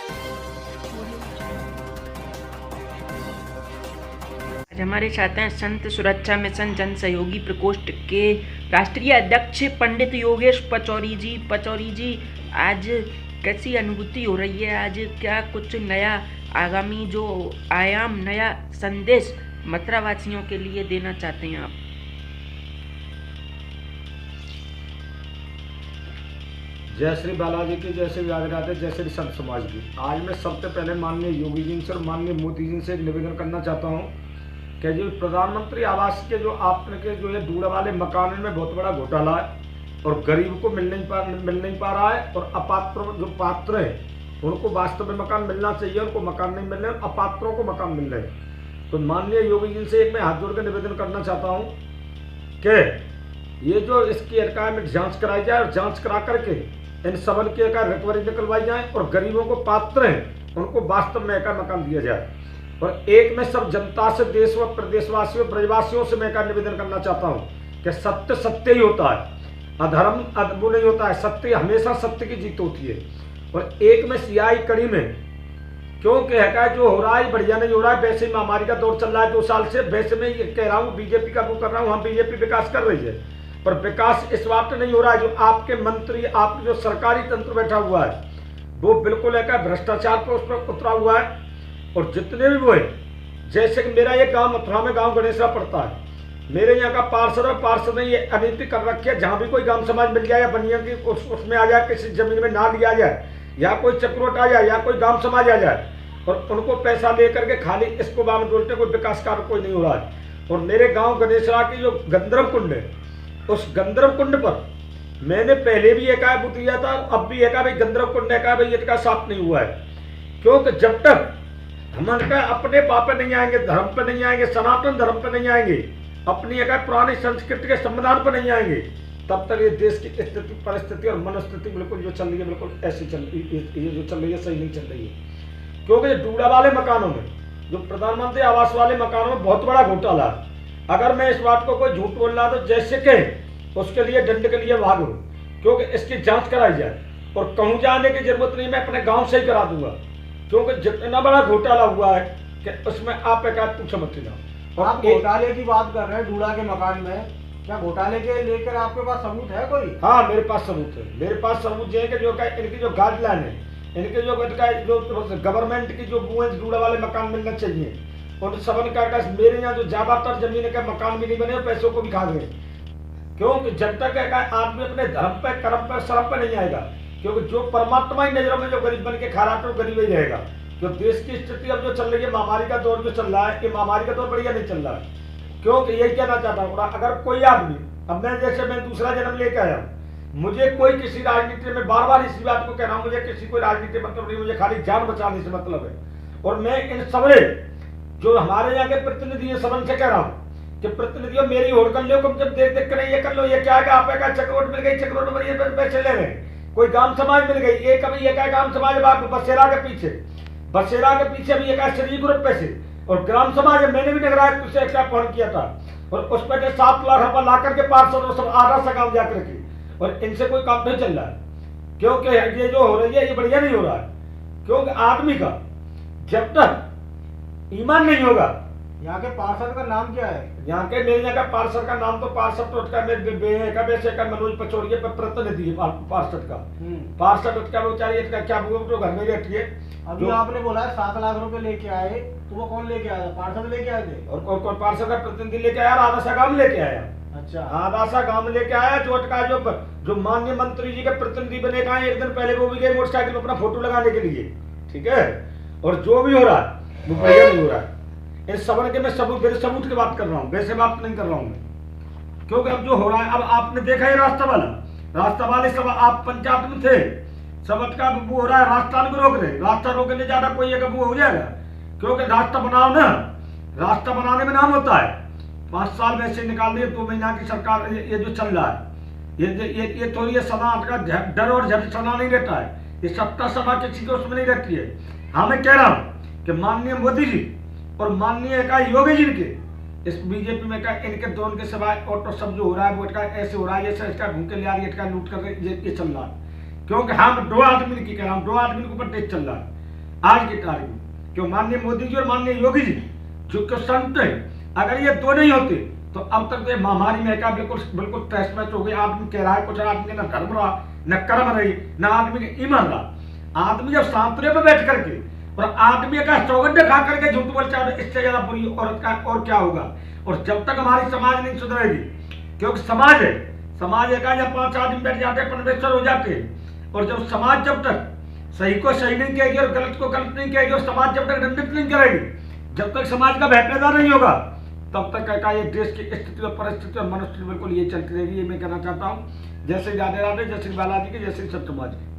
आज हमारे साथ हैं संत सुरक्षा मिशन जन सहयोगी प्रकोष्ठ के राष्ट्रीय अध्यक्ष पंडित योगेश पचौरी जी। पचौरी जी, आज कैसी अनुभूति हो रही है? आज क्या कुछ नया आगामी जो आयाम, नया संदेश मथुरा वासियों के लिए देना चाहते हैं आप? जय श्री बालाजी की, जय श्री राधे राधे, जय श्री संत समाज की। आज मैं सबसे पहले माननीय योगी जी से और माननीय मोदी जी से एक निवेदन करना चाहता हूँ कि जो प्रधानमंत्री आवास के जो आपके जो है दूड़ा वाले मकान में बहुत बड़ा घोटाला है और गरीब को मिल नहीं पा रहा है, और अपात्र जो पात्र हैं उनको वास्तव में मकान मिलना चाहिए, उनको मकान नहीं मिल रहे, अपात्रों को मकान मिल रहे हैं। तो माननीय योगी जी से एक मैं हाथ जोड़ कर निवेदन करना चाहता हूँ कि ये जो इसकी एकाएक में जांच कराई जाए और जांच करा करके इन सबल की एकाएक रिकवरी निकलवाई जाए और गरीबों को पात्र हैं उनको वास्तव में एकाएक मकान दिया जाए। और एक मैं सब जनता से, देश व प्रदेशवासियों, ब्रजवासियों से मैं एकाएक निवेदन करना चाहता हूँ कि सत्य सत्य ही होता है, अधर्म वो नहीं होता है। सत्य हमेशा सत्य की जीत होती है। और एक में सियाई कड़ी में क्योंकि है जो हो रहा है बढ़िया नहीं हो रहा है। वैसे महामारी का दौर चल रहा है 2 साल से। वैसे में ये कह रहा हूँ बीजेपी का वो कर रहा हूँ, हम बीजेपी विकास कर रही है, पर विकास इस बात नहीं हो रहा है। जो आपके मंत्री, आपके जो सरकारी तंत्र बैठा हुआ है वो बिल्कुल है भ्रष्टाचार पर उस पर उतरा हुआ है। और जितने भी वो है, जैसे कि मेरा ये गांव मथुरा में गांव गणेशा पड़ता है, मेरे यहाँ का पार्षद ने ये अनीति कर रखी है, जहाँ भी कोई गांव समाज मिल जाए या बनिया की उसमें आ जाए, किसी जमीन में ना लिया जाए, या कोई चक्रोट आ जाए या कोई गांव समाज आ जाए और उनको पैसा लेकर के खाली इसको बाम डोलते, कोई विकास कार्य कोई नहीं हो रहा है। और मेरे गाँव गणेशा की जो गंधर्व कुंड है, उस गंधर्व कुंड पर मैंने पहले भी एकाएक बुद्ध दिया था, अब भी एकाएक भाई गंधर्व कुंड एकाएक भाई ये साफ नहीं हुआ है। क्योंकि जब तक हम अपने पापे नहीं आएंगे, धर्म पे नहीं आएंगे, सनातन धर्म पे नहीं आएंगे, अपनी एकाएक पुरानी संस्कृति के संविधान पर नहीं आएंगे, तब तक ये देश की स्थिति, परिस्थिति और मनस्थिति बिल्कुल जो चल रही है बिल्कुल ऐसी चल रही है। ये जो चल रही है सही नहीं चल रही है। क्योंकि डूडा वाले मकानों में, जो प्रधानमंत्री आवास वाले मकानों में बहुत बड़ा घोटाला है। अगर मैं इस बात को कोई झूठ बोल रहा तो जैसे कहे उसके लिए दंड के लिए भागूं, क्योंकि इसकी जांच कराई जाए। और कहूँ जाने की जरूरत नहीं, मैं अपने गांव से ही करा दूंगा, क्योंकि जितना बड़ा घोटाला हुआ है कि उसमें आप एकाएक पूछो मत ना। आप घोटाले की बात कर रहे हैं डूडा के मकान में, क्या घोटाले के लेकर आपके पास सबूत है कोई? हाँ, मेरे पास सबूत है। मेरे पास सबूत है कि जो इनकी जो गाइडलाइन है, इनके जो गवर्नमेंट की जो डूडा वाले मकान मिलना चाहिए, और सबन का मेरे यहाँ जो ज्यादातर जमीन का मकान भी नहीं बने, पैसों को भी खा गए। क्योंकि जब तक आदमी अपने धर्म पे, कर्म पे, शर्म पे नहीं आएगा, क्योंकि जो परमात्मा ही नजरों में जो गरीब बन के खा रहा है तो गरीब ही रहेगा। जो देश की स्थिति अब जो चल रही है, महामारी का दौर जो चल रहा है, कि महामारी का दौर बढ़िया नहीं चल रहा है। क्योंकि यही कहना चाहता हूँ, अगर कोई आदमी, अब मैं दूसरा जन्म लेके आया, मुझे कोई किसी राजनीति में, बार बार इसी बात को कह रहा हूँ, मुझे किसी कोई राजनीति मतलब नहीं, मुझे खाली जान बचाने से मतलब है। और मैं इन सबरे जो हमारे यहाँ के प्रतिनिधि है सबन से कह रहा हूँ कि प्रतिनिधियों मेरी होड़ कर लो, कम जब देख कर ये कर लो, ये क्या है आप चक्रोट मिल गई, चक्रोट पर ये पैसे ले रहे हैं। कोई गांव समाज मिल गई, एक अभी एक गांव समाज बसेरा के पीछे भी एक श्री ग्रुप पैसे, और ग्राम समाज मैंने भी नगरायत से एक्स्ट्रा फोन किया था, और उस पर 7 लाख रुपया ला करके 500 सब आधा सा गाँव जाकर के, और इनसे कोई काम नहीं चल रहा है। क्योंकि ये जो हो रही है ये बढ़िया नहीं हो रहा है। क्योंकि आदमी का जब तक ईमान नहीं होगा। यहाँ के पार्षद का नाम क्या है? यहाँ के मेरे यहाँ का पार्षद का नाम तो पार्षद तो वैसे का मनोज पचौरी पर प्रतिनिधि है पार्षद का। पार्षद का बेचारी क्या तो घर में रहती है। अभी आपने बोला 7 लाख रुपए लेके आए, तो वो कौन लेके आया? पार्षद लेके आए थे? और कौन पार्षद का प्रतिनिधि लेके आया? आधा सा गांव लेके आया। अच्छा, आधा सा गांव लेके आया। जो माननीय मंत्री जी के प्रतिनिधि बने का एक दिन पहले वो भी गए मोटरसाइकिल में अपना फोटो लगाने के लिए, ठीक है। और जो भी हो रहा है वो बढ़िया नहीं हो रहा है। इस सबन के मैं सबूत की बात कर रहा हूँ, वैसे बात नहीं कर रहा हूँ मैं। क्योंकि अब जो हो रहा है, अब आपने देखा है रास्ता वाले सब आप पंचायत में थे, सबक का वो हो रहा है, रास्ता को रोक रहे, रास्ता रोकने ज्यादा कोई एक वो हो जाएगा। क्योंकि रास्ता बनाओ ना, रास्ता बनाने में नाम होता है। 5 साल वैसे निकाल दिए, 2 महीना की सरकार ये जो चल रहा है, ये थोड़ी सभा का डर और झट सना नहीं रहता है। ये सत्ता सभा किसी को उसमें नहीं रहती है। हाँ, मैं कह रहा हूँ कि माननीय मोदी जी और माननीय योगी जी के इस बीजेपी में इनके दोनों के सिवाय और तो सब जो हो रहा है वो ऐसे हो रहा है, जैसे इसका घूम के ले आ रही है, इसका लूट कर रही ये चल रहा है। क्योंकि हम 2 आदमी की कह रहा हूँ, 2 आदमी के ऊपर देश चल रहा है। आज की तारीख में, क्यों माननीय मोदी जी और माननीय योगी जी जो कि संत है, अगर ये दो नहीं होते तो अब तक ये महामारी में का बिल्कुल बिल्कुल टेस्ट मैच हो गई। आदमी कह रहा है कुछ, आदमी के न धर्म रहा न कर्म रही न आदमी के ईमान रहा। आदमी जब सांतरे में बैठ करके और आदमी का सौगंध खा करके झूठ बोलता है, इससे ज्यादा बुरी औरत का और क्या होगा। और जब तक हमारी समाज नहीं सुधरेगी, क्योंकि समाज है, समाज एक या 5 आदमी बैठ जाते हैं परमेश्वर हो जाते हैं। और जब समाज जब तक सही को सही नहीं कहेगी और गलत को गलत नहीं कहेगी और समाज जब तक दंडित नहीं करेगी, जब तक समाज का भय पैदा नहीं होगा, तब तक का ये देश की स्थिति और परिस्थिति और मनस्थिति बिल्कुल ये चलती रहेगी। ये मैं कहना चाहता हूँ। जय श्री राधे राधे, जय श्री बालाजी की, जय श्री सत्य समाज की।